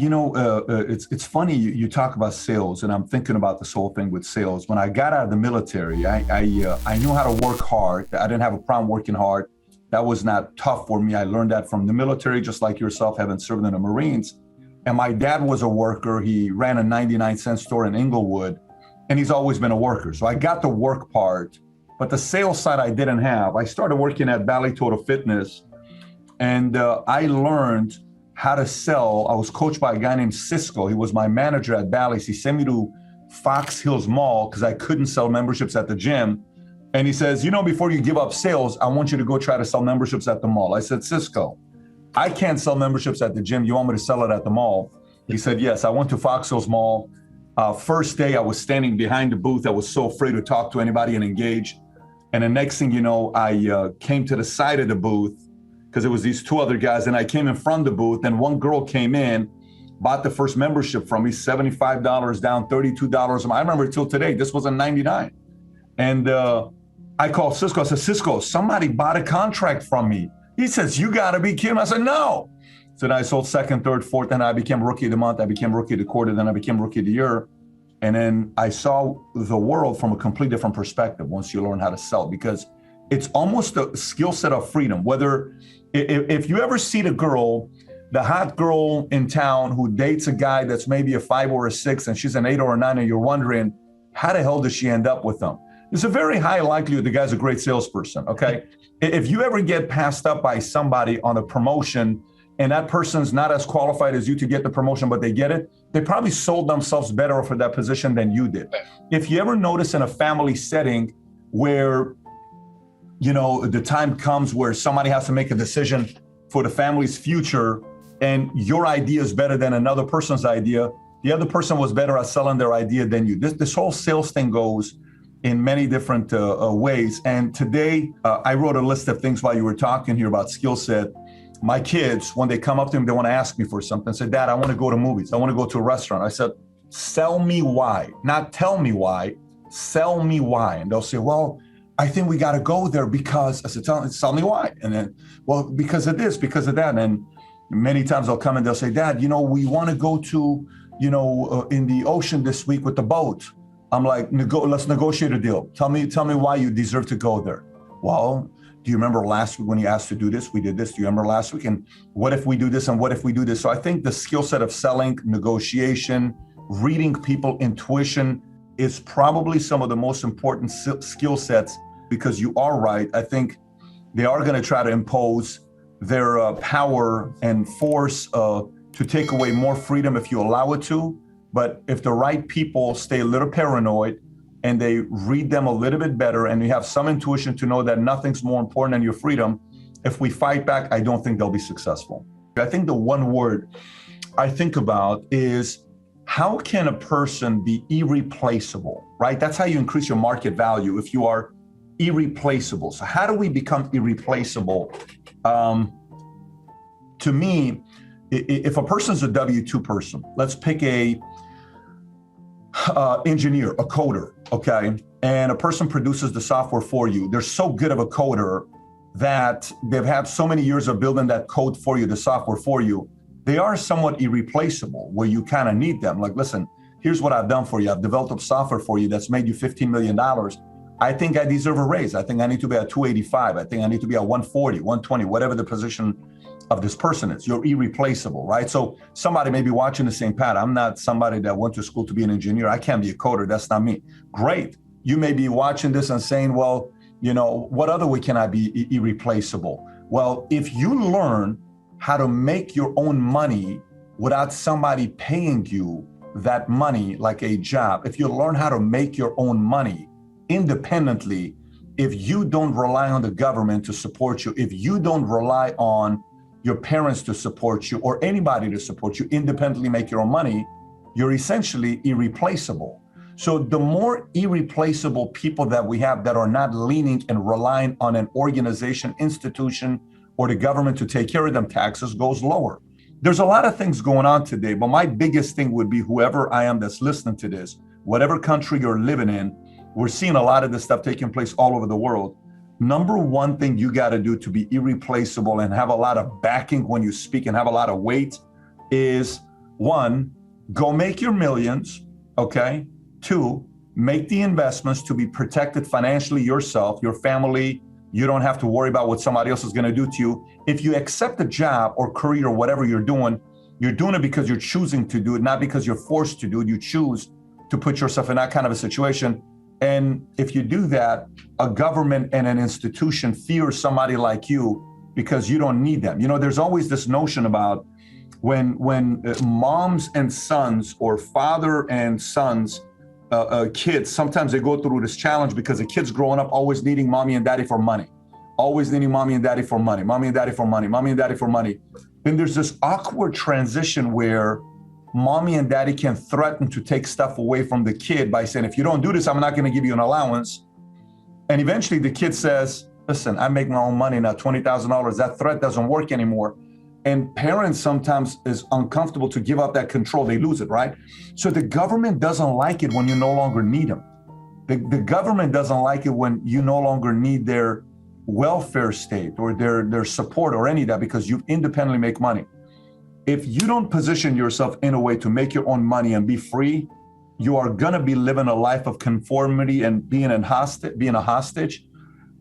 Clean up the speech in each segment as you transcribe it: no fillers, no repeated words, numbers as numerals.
It's funny you talk about sales, and I'm thinking about this whole thing with sales. When I got out of the military, I knew how to work hard. I didn't have a problem working hard. That was not tough for me. I learned that from the military, just like yourself, having served in the Marines. And my dad was a worker. He ran a 99-cent store in Inglewood, and he's always been a worker. So I got the work part, but the sales side I didn't have. I started working at Bally Total Fitness, and I learned how to sell. I was coached by a guy named Cisco. He was my manager at Bally's. He sent me to Fox Hills Mall because I couldn't sell memberships at the gym. And he says, before you give up sales, I want you to go try to sell memberships at the mall. I said, Cisco, I can't sell memberships at the gym. You want me to sell it at the mall? He said, yes. I went to Fox Hills Mall. First day, I was standing behind the booth. I was so afraid to talk to anybody and engage. And the next thing you know, I came to the side of the booth because it was these two other guys, and I came in front of the booth, and one girl came in, bought the first membership from me, $75 down, $32. I remember till today, this was a $99. And I called Cisco. I said, Cisco, somebody bought a contract from me. He says, you gotta be kidding. I said, no. So then I sold second, third, fourth, and I became rookie of the month. I became rookie of the quarter, then I became rookie of the year. And then I saw the world from a completely different perspective once you learn how to sell, because it's almost a skill set of freedom. Whether, if you ever see the girl, the hot girl in town who dates a guy that's maybe a 5 or a 6 and she's an 8 or a 9, and you're wondering, how the hell does she end up with them? There's a very high likelihood the guy's a great salesperson, okay? If you ever get passed up by somebody on a promotion and that person's not as qualified as you to get the promotion, but they get it, they probably sold themselves better for that position than you did. If you ever notice in a family setting where, the time comes where somebody has to make a decision for the family's future and your idea is better than another person's idea, the other person was better at selling their idea than you. This whole sales thing goes in many different ways. And today, I wrote a list of things while you were talking here about skill set. My kids, when they come up to me, they want to ask me for something. Say, Dad, I want to go to movies. I want to go to a restaurant. I said, sell me why. Not tell me why, sell me why. And they'll say, well, I think we got to go there because, I said, tell me why. And then, well, because of this, because of that. And many times they'll come and they'll say, Dad, we want to go to, in the ocean this week with the boat. I'm like, let's negotiate a deal. Tell me why you deserve to go there. Well, do you remember last week when you asked to do this? We did this. Do you remember last week? And what if we do this? And what if we do this? So I think the skill set of selling, negotiation, reading people, intuition is probably some of the most important skill sets, because you are right. I think they are going to try to impose their power and force to take away more freedom if you allow it to. But if the right people stay a little paranoid and they read them a little bit better, and you have some intuition to know that nothing's more important than your freedom, if we fight back, I don't think they'll be successful. I think the one word I think about is, how can a person be irreplaceable, right? That's how you increase your market value, if you are irreplaceable. So how do we become irreplaceable? To me, if a person's a W-2 person, let's pick a engineer, a coder, okay? And a person produces the software for you. They're so good of a coder that they've had so many years of building that code for you, the software for you. They are somewhat irreplaceable, where you kind of need them. Like, listen, here's what I've done for you. I've developed software for you that's made you $15 million. I think I deserve a raise. I think I need to be at 285. I think I need to be at 140, 120, whatever the position of this person is. You're irreplaceable, right? So somebody may be watching the same path. I'm not somebody that went to school to be an engineer. I can't be a coder. That's not me. Great. You may be watching this and saying, well, what other way can I be irreplaceable? Well, if you learn how to make your own money without somebody paying you that money like a job, if you learn how to make your own money independently, if you don't rely on the government to support you, if you don't rely on your parents to support you or anybody to support you, independently make your own money, you're essentially irreplaceable. So the more irreplaceable people that we have that are not leaning and relying on an organization, institution, or the government to take care of them, taxes goes lower. There's a lot of things going on today, but my biggest thing would be whoever I am that's listening to this, whatever country you're living in, we're seeing a lot of this stuff taking place all over the world. Number one thing you got to do to be irreplaceable and have a lot of backing when you speak and have a lot of weight is One, go make your millions, okay? Two, make the investments to be protected financially yourself, your family. You don't have to worry about what somebody else is going to do to you. If you accept a job or career or whatever you're doing it because you're choosing to do it, not because you're forced to do it. You choose to put yourself in that kind of a situation. And if you do that, a government and an institution fears somebody like you because you don't need them. You know, there's always this notion about when moms and sons or father and sons, kids, sometimes they go through this challenge because the kid's growing up always needing mommy and daddy for money, always needing mommy and daddy for money, mommy and daddy for money, mommy and daddy for money. Then there's this awkward transition where mommy and daddy can threaten to take stuff away from the kid by saying, if you don't do this, I'm not going to give you an allowance. And eventually the kid says, listen, I make my own money now, $20,000. That threat doesn't work anymore. And parents sometimes is uncomfortable to give up that control. They lose it, right? So the government doesn't like it when you no longer need them. The government doesn't like it when you no longer need their welfare state or their support or any of that because you independently make money. If you don't position yourself in a way to make your own money and be free, you are gonna be living a life of conformity and being a hostage.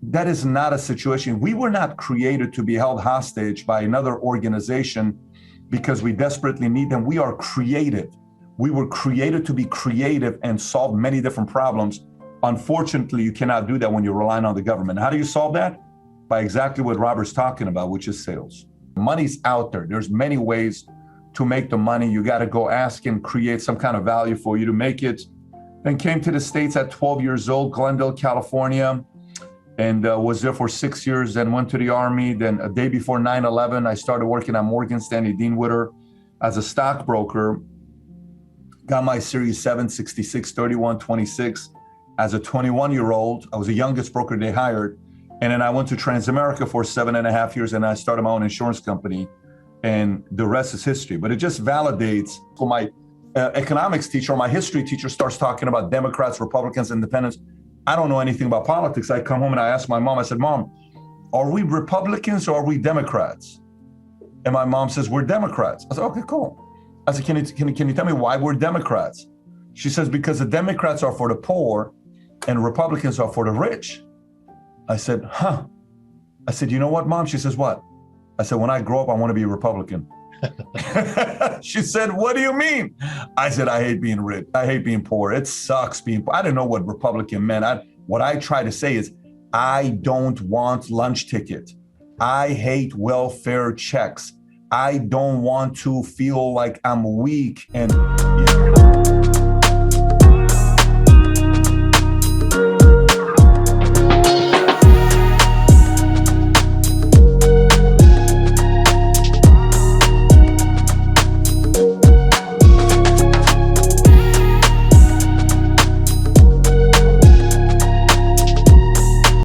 That is not a situation. We were not created to be held hostage by another organization because we desperately need them. We are creative. We were created to be creative and solve many different problems. Unfortunately, you cannot do that when you're relying on the government. How do you solve that? By exactly what Robert's talking about, which is sales. Money's out there. There's many ways to make the money. You got to go ask and create some kind of value for you to make it. Then came to the States at 12 years old, Glendale, California, and was there for 6 years, then went to the Army. Then a day before 9/11, I started working at Morgan Stanley Dean Witter as a stockbroker. Got my Series 7, 66, 31, 26. As a 21-year-old, I was the youngest broker they hired. And then I went to Transamerica for 7.5 years and I started my own insurance company. And the rest is history. But it just validates. So my economics teacher, or my history teacher starts talking about Democrats, Republicans, Independents. I don't know anything about politics. I come home and I ask my mom, I said, Mom, are we Republicans or are we Democrats? And my mom says, we're Democrats. I said, okay, cool. I said, can you tell me why we're Democrats? She says, because the Democrats are for the poor and Republicans are for the rich. I said, huh. I said, you know what, Mom? She says, what? I said, when I grow up, I want to be a Republican. She said, what do you mean? I said, I hate being rich. I hate being poor. It sucks being poor. I didn't know what Republican meant. What I try to say is, I don't want lunch ticket. I hate welfare checks. I don't want to feel like I'm weak and